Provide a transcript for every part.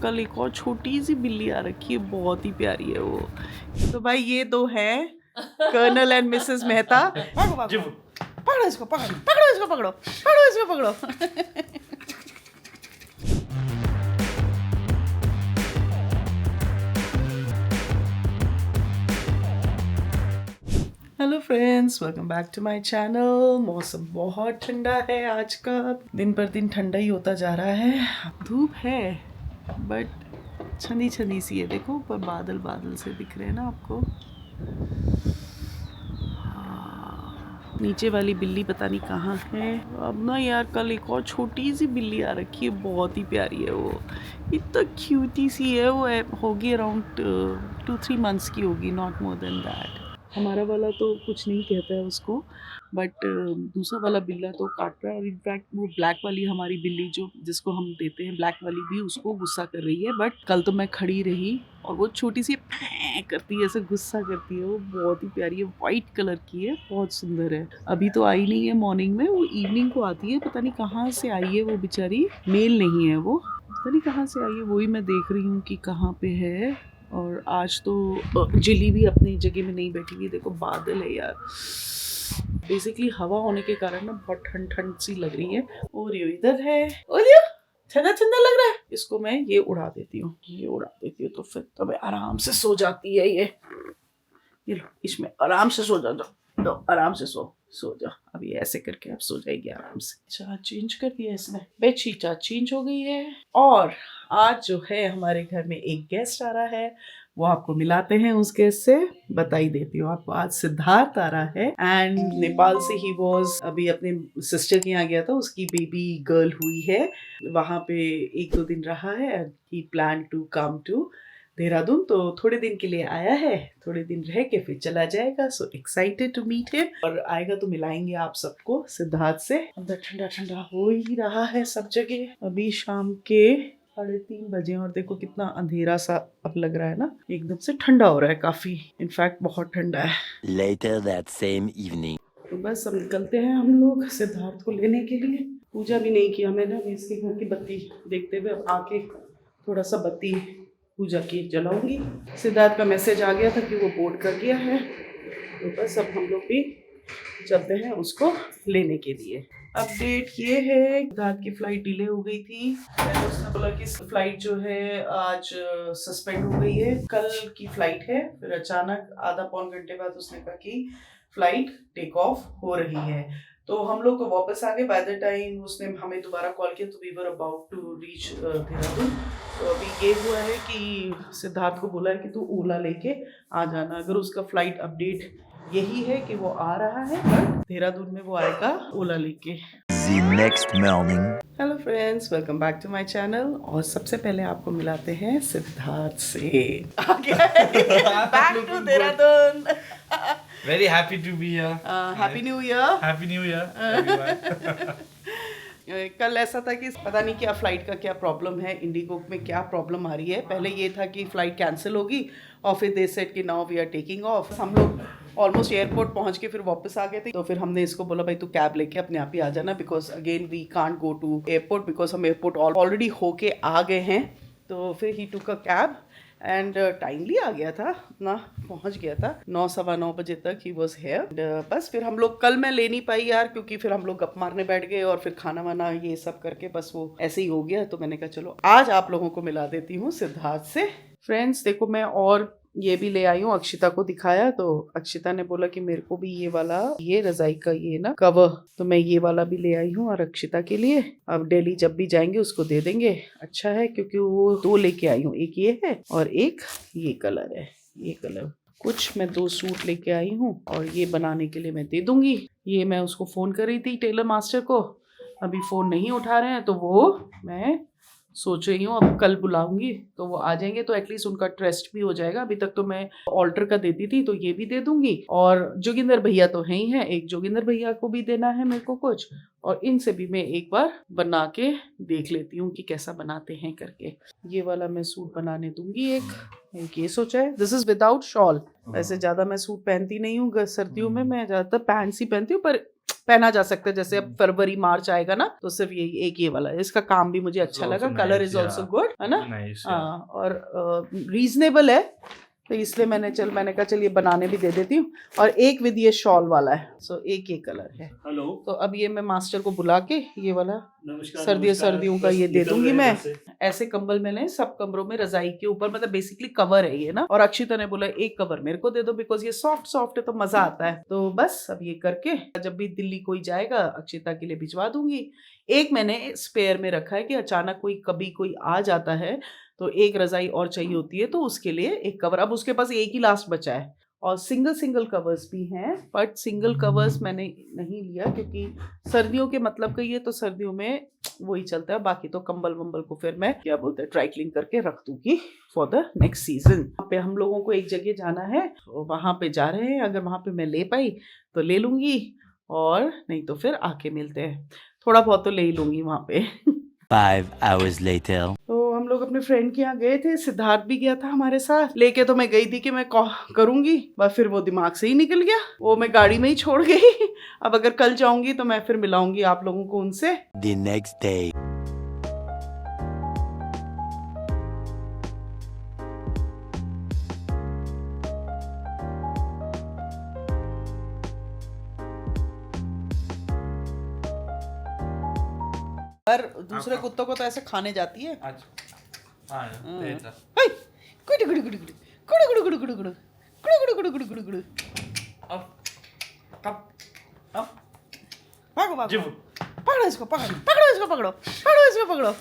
कल एक और छोटी सी बिल्ली आ रखी है, बहुत ही प्यारी है वो। तो भाई ये दो हैं कर्नल एंड मिसेस मेहता। भागो भागो, पकड़ो इसको, पकड़ो इसको, पकड़ो इसको, पकड़ो। Hello friends, welcome back to my channel. मौसम बहुत ठंडा है आज का, दिन पर दिन ठंडा ही होता जा रहा है। धूप है बट छनी छनी सी है, देखो ऊपर बादल बादल से दिख रहे हैं ना आपको। नीचे वाली बिल्ली पता नहीं कहाँ है। अब ना यार कल एक और छोटी सी बिल्ली आ रखी है, बहुत ही प्यारी है वो। इतना क्यूटी सी है वो, होगी अराउंड 2-3 मंथ्स की होगी, नॉट मोर देन दैट। हमारा वाला तो कुछ नहीं कहता है उसको, बट दूसरा वाला बिल्ला तो काट रहा है। और इनफैक्ट वो ब्लैक वाली हमारी बिल्ली जो जिसको हम देते हैं, ब्लैक वाली भी उसको गुस्सा कर रही है। बट कल तो मैं खड़ी रही और वो छोटी सी करती है, ऐसे गुस्सा करती है। वो बहुत ही प्यारी है, वाइट कलर की है, बहुत सुंदर है। अभी तो आई नहीं है मॉर्निंग में, वो इवनिंग को आती है। पता नहीं कहाँ से आई है वो बेचारी, मेल नहीं है वो, पता नहीं कहाँ से आई है। वही मैं देख रही हूँ कि कहाँ पे है। और आज तो जिली भी अपनी जगह में नहीं बैठी हुई, देखो बादल है यार। बेसिकली हवा होने के कारण ना बहुत ठंड ठंड सी लग रही है। और ये इधर है, ओलियो ठंडा ठंडा लग रहा है। इसको मैं ये उड़ा देती हूँ, तो फिर तो मैं आराम से सो जाती है। ये लो, इसमें आराम से सो जाओ, तो आराम से सो जाओ। अभी ऐसे करके आप सो जाएगी आराम से। चार्ज चेंज कर दिया इसने, बेडशीट चार्ज चेंज हो गई है। और आज जो है हमारे घर में एक गेस्ट आ रहा है, वो आपको मिलाते हैं उस गेस्ट से। बताई देती हूँ आपको, आज सिद्धार्थ आ रहा है एंड नेपाल से ही वॉज अभी अपने सिस्टर के यहाँ गया था, उसकी बेबी गर्ल हुई है। वहाँ पे 1-2 दिन रहा है and he plan to come to Dehradun. तो थोड़े दिन के लिए आया है, थोड़े दिन रह के फिर चला जाएगा। So excited to meet him. और आएगा तो मिलाएंगे आप सबको सिद्धार्थ से। अंदर ठंडा ठंडा हो ही रहा है सब जगह। अभी शाम के 3:30 बजे और देखो कितना अंधेरा सा अब लग रहा है ना, एकदम से ठंडा हो रहा है काफी, इनफैक्ट बहुत ठंडा है। Later that same evening. तो बस अब निकलते हैं हम लोग सिद्धार्थ को लेने के लिए। पूजा भी नहीं किया मैंने, अभी इसके घर की बत्ती देखते हुए अब आके थोड़ा सा बत्ती पूजा की जलाऊंगी। सिद्धार्थ का मैसेज आ गया था कि वो बोर्ड कर गया है, तो बस अब हम लोग भी चलते हैं उसको लेने के लिए। अपडेट ये है, सिद्धार्थ की फ्लाइट डिले हो गई थी। पहले उसने बोला कि फ्लाइट जो है आज सस्पेंड हो गई है, कल की फ्लाइट है। फिर अचानक आधा पौन घंटे बाद उसने कहा कि फ्लाइट टेक ऑफ हो रही है। तो हम लोग तो वापस आ गए। बाय द टाइम उसने हमें दोबारा कॉल किया तो we were about to reach Dehradun. तो अभी ये हुआ है कि सिद्धार्थ को बोला है कि तू ओला लेके आ जाना। अगर उसका फ्लाइट अपडेट यही है कि वो आ रहा है, बट देहरादून में वो आएगा ओला लेके। The next morning. Hello friends, welcome back to my channel. और सबसे पहले आपको मिलाते हैं सिद्धार्थ से। आ गया है back to Dehradun. Very happy to be here. Happy new year. Happy New Year, everyone. कल ऐसा था कि पता नहीं क्या फ्लाइट का क्या प्रॉब्लम है, इंडिगो में क्या प्रॉब्लम आ रही है। पहले ये था कि फ़्लाइट कैंसिल होगी और फिर दे सेड कि now we are taking off. हम लोग ऑलमोस्ट एयरपोर्ट पहुंच के फिर वापस आ गए थे। तो फिर हमने इसको बोला भाई तू कैब लेके अपने आप ही आ जाना, because again we can't go to airport, because हम एयरपोर्ट ऑलरेडी होके आ गए हैं। तो फिर ही took a cab and timely आ गया था, अपना पहुंच गया था 9-9:15 बजे तक ही वॉज हेयर। बस फिर हम लोग, कल मैं ले नहीं पाई यार, क्योंकि फिर हम लोग गप मारने बैठ गए और फिर खाना वाना ये सब करके बस वो ऐसे ही हो गया। तो मैंने कहा चलो आज आप लोगों को मिला देती हूँ सिद्धार्थ से। फ्रेंड्स देखो, मैं और ये भी ले आई हूँ, अक्षिता को दिखाया तो अक्षिता ने बोला कि मेरे को भी ये वाला, ये रजाई का ये ना कवर, तो मैं ये वाला भी ले आई हूँ और अक्षिता के लिए अब दिल्ली जब भी जाएंगे उसको दे देंगे। अच्छा है क्योंकि वो 2 लेके आई हूँ, एक ये है और एक ये कलर है। ये कलर कुछ मैं 2 सूट लेके आई हूँ और ये बनाने के लिए मैं दे दूंगी। ये मैं उसको फ़ोन कर रही थी टेलर मास्टर को, अभी फ़ोन नहीं उठा रहे हैं, तो वो मैं सोच रही हूँ अब कल बुलाऊंगी तो वो आ जाएंगे, तो एटलीस्ट उनका ट्रस्ट भी हो जाएगा। अभी तक तो मैं ऑल्टर का देती थी, तो ये भी दे दूंगी। और जोगिंदर भैया तो है ही हैं, एक जोगिंदर भैया को भी देना है मेरे को कुछ, और इनसे भी मैं एक बार बना के देख लेती हूँ कि कैसा बनाते हैं करके। ये वाला मैं सूट बनाने दूंगी एक ये सोचा है। This is without shawl. वैसे ज़्यादा मैं सूट पहनती नहीं हूँ सर्दियों में, मैं ज़्यादातर पैंट्स ही पहनती हूँ, पर पहना जा सकता है, जैसे अब फरवरी मार्च आएगा ना तो सिर्फ ये वाला है। इसका काम भी मुझे अच्छा लगा, कलर इज ऑल्सो गुड, है ना? हाँ, और रीजनेबल है, तो इसलिए मैंने कहा चल ये बनाने भी दे देती हूँ। और एक विद ये शॉल वाला है, सो एक ये कलर है। हेलो। तो अब ये मैं मास्टर को बुला के ये वाला नमस्कार, सर्दियों का ये दे दूंगी मैं। ऐसे कंबल मैंने सब कमरों में रजाई के ऊपर, मतलब बेसिकली कवर है ये ना। और अक्षिता ने बोला एक कवर मेरे को दे दो, बिकॉज ये सॉफ्ट है तो मजा आता है। तो बस अब ये करके जब भी दिल्ली कोई जाएगा अक्षिता के लिए भिजवा दूंगी। एक मैंने स्पेयर में रखा है कि अचानक कभी कोई आ जाता है तो एक रजाई और चाहिए होती है, तो उसके लिए एक कवर। अब उसके पास एक ही लास्ट बचा है, और सिंगल कवर्स भी हैं, बट सिंगल कवर्स मैंने नहीं लिया क्योंकि सर्दियों के मतलब का ये, तो सर्दियों में वही चलता है। बाकी तो कंबल वंबल को फिर मैं क्या बोलते हैं ड्राई क्लीन करके रख दूंगी फॉर द नेक्स्ट सीजन। वहाँ पे हम लोगों को एक जगह जाना है, तो वहाँ पे जा रहे हैं। अगर वहाँ पे मैं ले पाई तो ले लूंगी, और नहीं तो फिर आके मिलते हैं। थोड़ा बहुत तो ले ही लूंगी वहाँ पे। 5 hours later. तो हम लोग अपने फ्रेंड के यहाँ गए थे, सिद्धार्थ भी गया था हमारे साथ। लेके तो मैं गई थी कि मैं करूंगी, बस फिर वो दिमाग से ही निकल गया, वो मैं गाड़ी में ही छोड़ गई। अब अगर कल जाऊंगी तो मैं फिर मिलाऊंगी आप लोगों को उनसे। The next day. पर दूसरे कुत्तों को तो ऐसे खाने जाती है। अच्छा हाँ hi good good good good good good good good good good good good good good. अब कब भागो भागो, पकड़ो इसको, पकड़ो इसको, पकड़ो इसको, पकड़ो।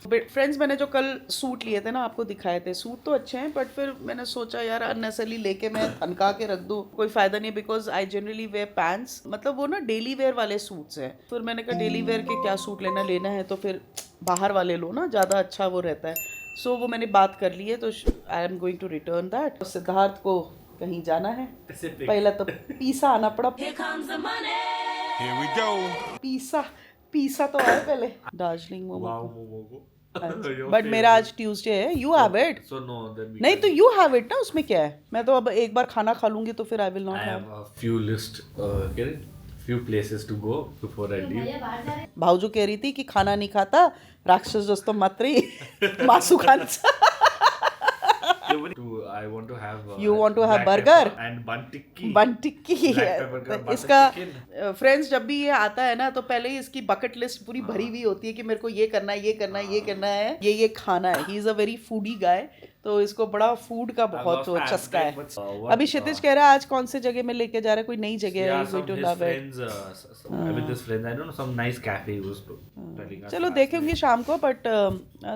फ्रेंड्स, मैंने जो कल सूट लिए थे ना, आपको दिखाए थे, सूट तो अच्छे हैं, बट फिर मैंने सोचा यार अननेसेसरली लेके मैं थनका के रख दूँ, कोई फायदा नहीं, because I generally wear pants, मतलब वो ना डेली वेयर वाले सूट्स हैं। फिर मैंने कहा डेली वेयर के क्या सूट लेना है तो फिर बाहर वाले लो ना, ज़्यादा अच्छा वो रहता है। सो वो मैंने बात कर ली है, तो I am going to return that. Siddharth को कहीं जाना है, पहला तो पीसा आना पड़ा। पीसा तो आए पहले, दार्जिलिंग मोमो। बट मेरा आज ट्यूसडे है, you have it. So no, then we नहीं तो यू हैव इट ना, उसमें क्या है? मैं तो अब एक बार खाना खा लूंगी तो फिर I will not I have. have a few places to go before I leave. भाऊजू कह रही थी कि खाना नहीं खाता, राक्षस दोस्तों मात्री मासू खानचा। I want to have You want to have black burger? pepper and bun tikki. बन टिक्की Black है pepper का तो butter इसका chicken. फ्रेंड्स जब भी ये आता है ना तो पहले ही इसकी बकेट लिस्ट पूरी भरी हुई होती है कि मेरे को ये करना है, ये करना है, ये करना है, ये खाना है। He is a very foodie guy, तो इसको बड़ा फूड का बहुत वो चस्का है। अभी क्षितिज कह रहा है आज कौन से जगह में लेके जा रहा है, कोई नई जगह है, Yeah, going some to his love it। friends, with his friends, I don't know, some nice cafe he was telling us. चलो last देखेंगे night. शाम को, बट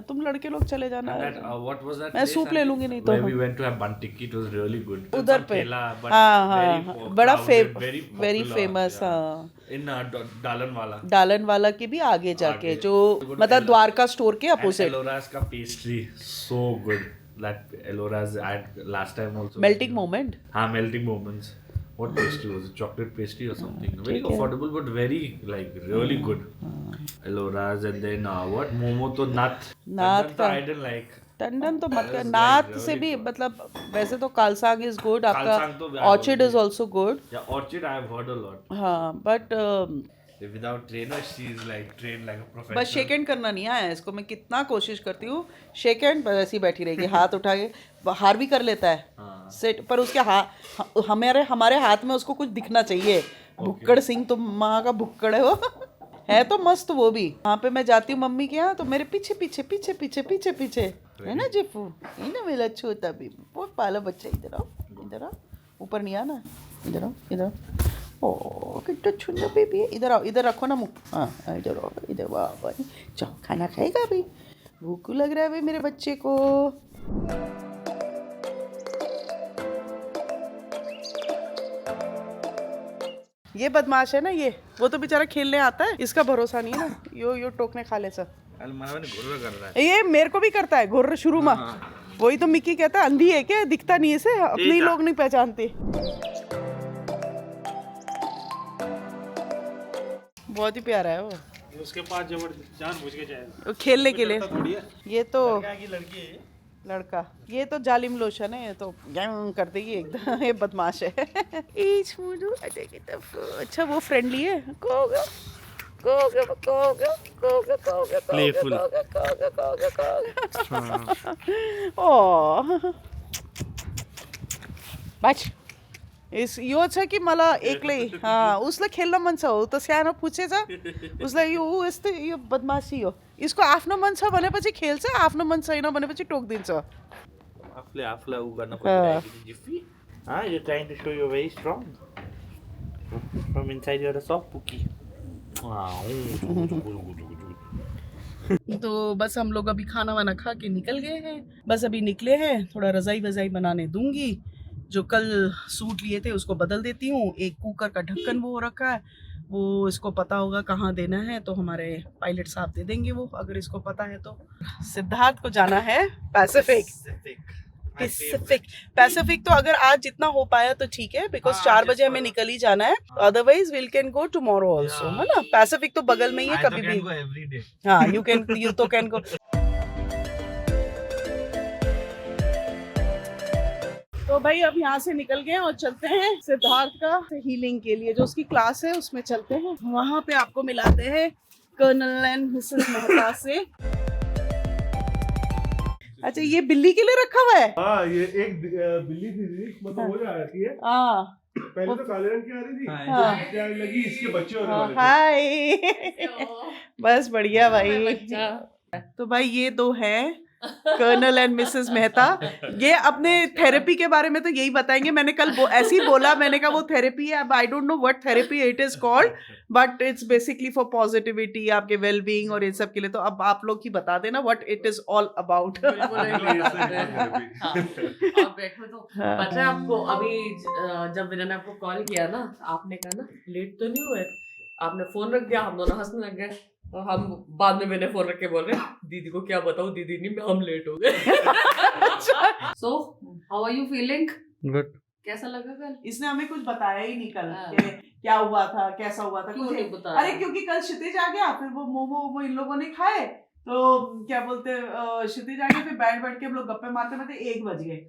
तुम लड़के लोग चले जाना। And that, what was that मैं place? सूप ले लूंगी नहीं तो। Where we went to have bun tikki, it was really good. उधर Some पे ठेला, but हाँ, very बड़ा crowded, very very popular, famous. yeah. हाँ, In Dalanwala. डालन वाला के भी आगे जाके, आगे। जो मतलब द्वारका स्टोर के And अपोजिट। Elora's का pastry, so good. That Elora's I had last time also. Melting moment. हाँ, melting moments. What pastry was it? Chocolate pastry or something? Very affordable, but very really good. Elora's, and then what? Momo to Nath. Nath तो I didn't like. Tandon तो मत कर, was Nath like से really भी good. मतलब वैसे तो कालसांग is good, Kalsang तो आपका orchid is also good. Yeah, Orchid I have heard a lot. हाँ, but Without trainer, she is like trained like a professional. बस शेक हैंड करना नहीं आया इसको। मैं कितना कोशिश करती हूँ शेक हैंड, बस ऐसी बैठी रहेगी, हाथ उठा के हार भी कर लेता है हाँ। सेट, पर उसके हमारे हाथ में उसको कुछ दिखना चाहिए। भुक्कड़ सिंह तो माँ का भुक्कड़ है वो। है तो मस्त वो भी। वहाँ पे मैं जाती हूँ मम्मी के यहाँ, तो मेरे पीछे पीछे पीछे पीछे पीछे पीछे है ना जिफू, ये ना मेरा छोटा भी बहुत पाला बच्चा। इधर आओ, इधर आओ, ऊपर नहीं आना, इधर आओ, इधर आओ। ओ कितना छुंदा बेबी है, इधर आओ, इधर रखो ना मुँह। हाँ इधर आओ, इधर। वाह भाई, जाओ खाना खाएगा अभी, भूख लग रहा है भाई मेरे बच्चे को। ये बदमाश है ना ये, वो तो बेचारा खेलने आता है, इसका भरोसा नहीं है ना, यो टोकने खा ले सब। कर रहा है। ये मेरे को भी करता है घुर्र शुरू में। वही तो मिक्की कहता है अंधी है क्या, दिखता नहीं है इसे, अपने ही लोग नहीं पहचानते। बहुत ही प्यारा है वो, उसके पास जबरदस्त जानबूझ के जाएगा खेलने के लिए। ये तो क्या की लड़की है लड़का। ये तो जालिम लोशन है, ये तो गैंग कर देगी एकदम। ये बदमाश है। इच मुझे अजय की तरफ। अच्छा वो फ्रेंडली है। कोगा कोगा कोगा कोगा कोगा Playful. ओ बच इस यो छ कि मलाई एक्लै उसलाई खेल्न मन छ हो त सानो पुछेछ उसलाई यो यस्तै यो बदमासी हो। यसको आफ्नो मन छ भनेपछि खेल्छ, आफ्नो मन छैन भनेपछि टोकिदिन्छ। आफूलाई उ गर्न खोजिरहेको जिफ्फी you're trying to show you're very strong from inside you're a soft cookie तो बस हम लोग अभी खाना वाना खा के निकल गए हैं। बस अभी निकले हैं, थोड़ा रजाई वजाई बनाने दूंगी। जो कल सूट लिए थे उसको बदल देती हूँ। एक कुकर का ढक्कन वो रखा है, वो इसको पता होगा कहाँ देना है, तो हमारे पायलट साहब दे देंगे वो, अगर इसको पता है तो। सिद्धार्थ को जाना है पैसिफिक तो अगर आज जितना हो पाया तो ठीक है, बिकॉज 4 बजे हमें निकल ही जाना है। Otherwise we'll can go tomorrow also, है ना। पैसिफिक तो बगल में ही है, कभी भी। हाँ यू तो कैन गो। तो भाई अब यहाँ से निकल गए और चलते हैं सिद्धार्थ का हीलिंग के लिए, जो उसकी क्लास है उसमें चलते हैं। वहाँ पे आपको मिलाते हैं कर्नल एंड मिसेस मेहता से। अच्छा ये बिल्ली के लिए रखा हुआ है। हाँ ये एक बिल्ली थी, मतलब हो जाती है। पहले तो काले रंग की आ रही थी, क्या लगी इसके बच्चे होने वाले थे। हाय बस बढ़िया भाई। तो भाई ये दो हैं कर्नल एंड मिसेस मेहता। ये अपने थेरेपी के बारे में तो यही बताएंगे। मैंने कल ऐसे ही बोला, मैंने कहा वो थेरेपी है। अब I don't know what therapy it is called, but it's basically for positivity, आपके वेल बीइंग और इन सब के लिए। तो अब आप लोग ही बता देना what it is all about. बैठो तो पता है आपको, अभी जब मैंने आपको कॉल किया ना, आपने कहा ना लेट तो नहीं हुए, आपने फोन रख दिया, हम दोनों हंसने लग गए। और हम बाद में मैंने फोन रख के बोल रहे दीदी को क्या बताऊं, दीदी नहीं हम लेट हो गए। So how are you feeling? Good. कैसा लगा कल? इसने हमें कुछ बताया ही नहीं कल कि क्या हुआ था, कैसा हुआ था। क्यों नहीं बताया? अरे क्योंकि कल क्षितिज आ गया, फिर वो मोमो इन लोगों ने खाए, तो क्या बोलते क्षितिज आ गया, फिर बैठ के हम लोग गप्पे मारते 1 बज गए।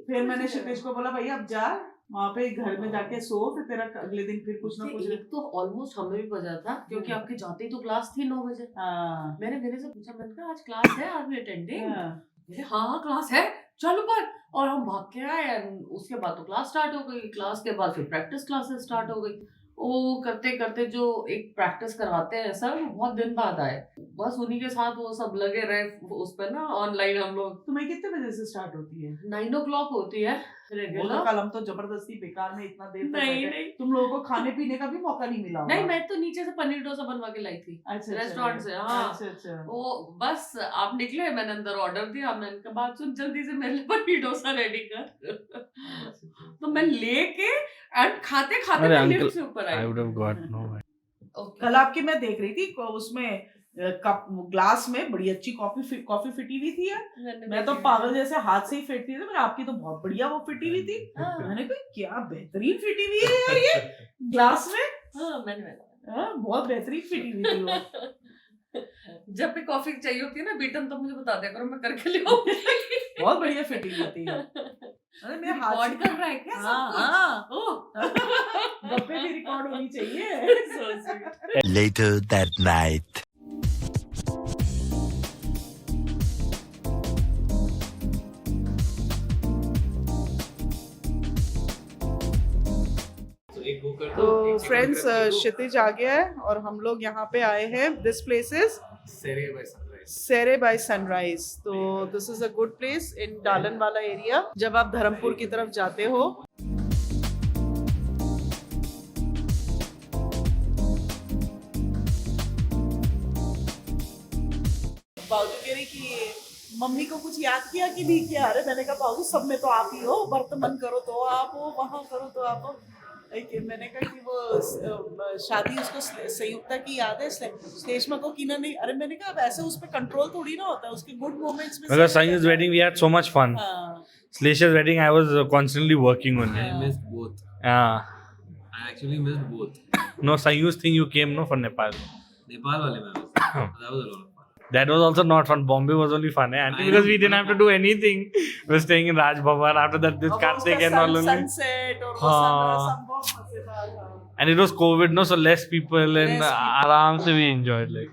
फिर मैंने क्षितिज को बोला भैया अब जा वहाँ पे घर में जाके सो, फिर तेरा अगले दिन फिर कुछ ना कुछ। एक तो ऑलमोस्ट हमें भी बजा था, क्योंकि आपके जाते ही तो क्लास थी 9 बजे। मैंने मेरे से पूछा, मैंने कहा आज क्लास है, आज भी अटेंडिंग? हाँ क्लास है, चलो पर। और हम भाग के आए। उसके बाद तो क्लास स्टार्ट हो गई, क्लास के बाद फिर प्रैक्टिस क्लासेस स्टार्ट हो गई। वो करते करते जो एक प्रैक्टिस करवाते हैं सर, वो बहुत दिन बाद आए, बस उन्हीं के साथ वो सब लगे रहे उस पर ना ऑनलाइन। हम लोग तुम्हें कितने बजे से स्टार्ट होती है? 9 o'clock होती है रेगुलर। कल हम तो जबरदस्ती बेकार में इतना देर तक नहीं तुम लोगों को खाने पीने का भी मौका नहीं मिला। नहीं, मैं तो नीचे से पनीर डोसा बनवा के लाई थी रेस्टोरेंट से। हाँ अच्छा। वो बस आप निकले, मैंने अंदर ऑर्डर दिया, मैंने कहा बात सुन जल्दी से मेरे लिए पनीर डोसा रेडी कर। तो मैं लेके एंड खाते खाते मैं लिफ्ट से ऊपर आई। I would have got no. कल आपकी मैं देख रही थी उसमें कप ग्लास में बड़ी अच्छी कॉफी फिटी हुई थी यार। मैं तो पागल जैसे हाथ से ही फेंटती थी, पर आपकी तो बहुत बढ़िया वो फिटी हुई थी। मैंने कहा क्या बेहतरीन फिटी हुई है यार ये ग्लास में। मैंने बहुत बेहतरीन फिटी हुई थी वो। जब भी कॉफी चाहिए होती है ना बीटन, तो मुझे बता दिया करो, मैं करके ले आऊंगी। बहुत बढ़िया फिटिंग होती है। अरे मेरे हाथ से कर रहा है क्या सब कुछ? गप्पे भी रिकॉर्ड होनी चाहिए। Later that night. तो फ्रेंड्स क्षितिज आ गया है और हम लोग यहाँ पे आए हैं। This place is serai by sunrise. तो this is a good place in Dalanwala area, जब आप धर्मपुर की तरफ जाते हो। बाबू कह रही कि मम्मी को कुछ याद किया कि नहीं किया। अरे मैंने कहा बाबू सब में तो आप ही हो, बर्तमान करो तो आप हो, वहाँ करो तो आप हो। मैंने कहा कि वो शादी उसको संयुक्ता की याद है, श्लेष्मा को की ना नहीं। अरे मैंने कहा अब ऐसे उस पर कंट्रोल थोड़ी ना होता है, उसके गुड मोमेंट्स में। Because Sayu's wedding we had so much fun. Shlesha's wedding I was constantly working on. I missed both. I actually missed both. No, Sayu's thing you came no for Nepal. Nepal wale mein. That was a lot of fun. That was also not fun. Bombay was only fun, because we didn't have to do anything. We were staying in Raj Bhavan. After that, this Kartik and all only. Sunset और sunrise, And it was COVID, no, so less people and aram se we enjoyed like.